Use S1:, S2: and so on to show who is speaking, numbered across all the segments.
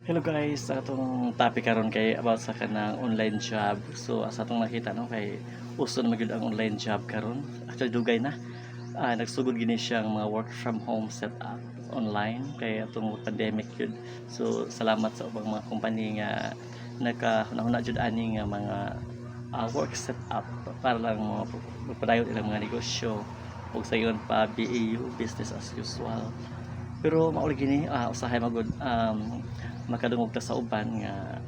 S1: Hello guys, sa atong topic karon kay about sa kanang online job. So asa atong nakita no kay uso na magyud ang online job karon. Actually dugay na. Nagsugod gini siyang mga work from home setup online kay atong pandemic yun. So salamat sa ubang mga company nga nagkahuna-huna jud ani nga mga work setup para lang magpadayon ilang mga negosyo ug sayon pa BAU, business as usual. Pero mao gini usahay magud makadungog ta sa uban nga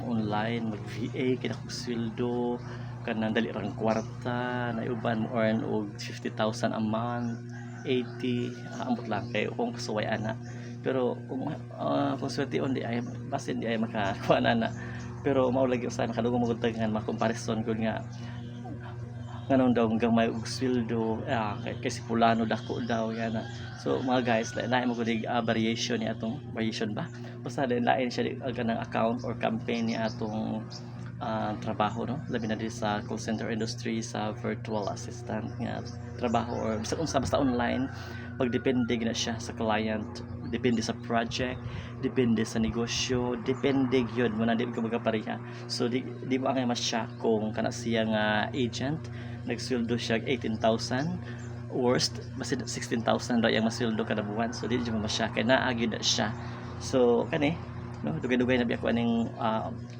S1: online mag VA kina kog sweldo kanang dali rang kwarta na uban mo earn og 50,000 a month 80 ambot lang kay kung kasuway ana pero kung swerte on di ay basin di ay makakuha na pero mao lagi usahay makadungog magud ta nga makomparison gud nga nganong daw gamay og sweldo kasi pulano dako daw yana. So mga guys lain mo kunig variation ni atong variation ba basta lain siya kanang account or campaign ni atong trabaho no labi na di sa call center industry sa virtual assistant nga trabaho or basta online magdepende gina siya sa client, depende sa project, depende sa negosyo, depende gyud mo na di ka magapareha. So di mo ang mas siya kung kana siya nga agent nagsweldo siya 18,000 worst basta 16,000 ra yang masweldo kada buwan. So di mo masya kay naa gyud na siya. So kani no dugay-dugay na biya ko aning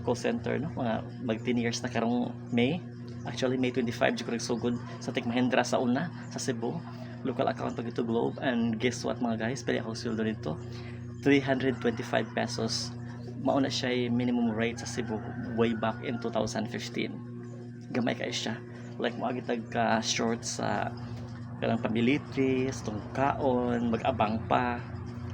S1: call center no mga mag 10 years na karong May. Actually May 25 jud ko nagsugod sa Tech Mahindra sa una sa Cebu local account pag ito Globe, and guess what mga guys, pwede ako sweldo nito 325 pesos. Mauna siya minimum rate sa Cebu way back in 2015. Gamay kayo siya, like maagitag ka short sa kanang pamilitris tungkaon mag-abang pa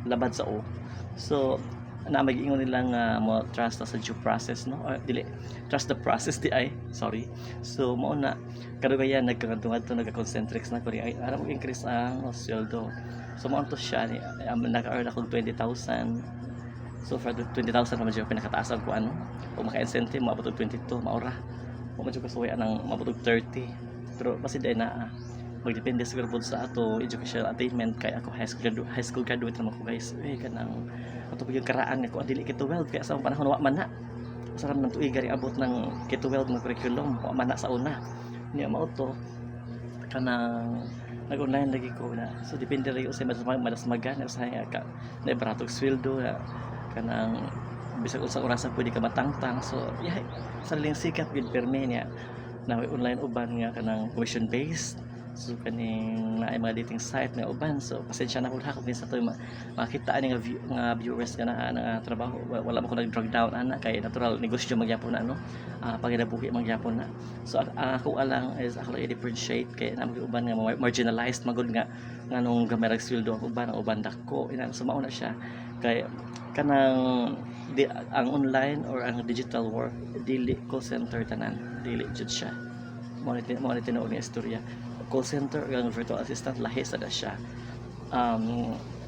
S1: labad sa o. So na mag-ingon nilang mo trust sa due process no or dili trust the process di ay sorry. So mao na kadugayan nagkadungadto nagka-concentrics na kuri ay ara mo increase ang sweldo. So mao to siya ni naka-earn ako 20,000. So for 20,000 naman siya pinakataas ang kuan no o maka-incentive maabot og 22 maura o medyo kasuwayan ang maabot og 30 pero basi day na magdepende siguro po sa ato educational attainment kay ako high school graduate naman ko guys kanang ato yung karaan ko dili kito 12 kaya sa panahon wa man na sarap nang tuig gari abot ng kito 12 ng curriculum wa man na sa una niya mao to kanang nag-online lagi ko na so depende rin sa malas magana sa ka na barato sweldo kanang bisag unsa orasan pwede ka matangtang so yeah sariling sikap gid perme niya na online uban nga kanang commission based. So kaning naay mga dating site nga uban so pasensya na pud ha kung sa to makita ani nga viewers nga trabaho wala mo ko nag-drag down ana kay natural negosyo magyapon na no paginabuhi magyapon na so ako alang is ako lang differentiate kay na uban nga marginalized magud nga nganong gamay sweldo ang uban dako ina so mao na siya kay kanang ang online or ang digital work dili call center tanan dili jud siya mo ni tinuod nga istorya. Call center ang virtual assistant lahi sa siya.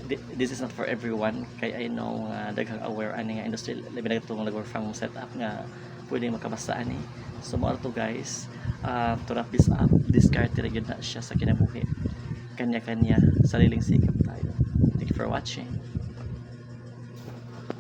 S1: This is not for everyone kay I know daghang aware ani nga industry labi na itong nag-work from setup nga pwede makabasa ani. So mo to guys to wrap this up discard ra gyud na siya sa kinabuhi kanya-kanya sariling sikap tayo. Thank you for watching.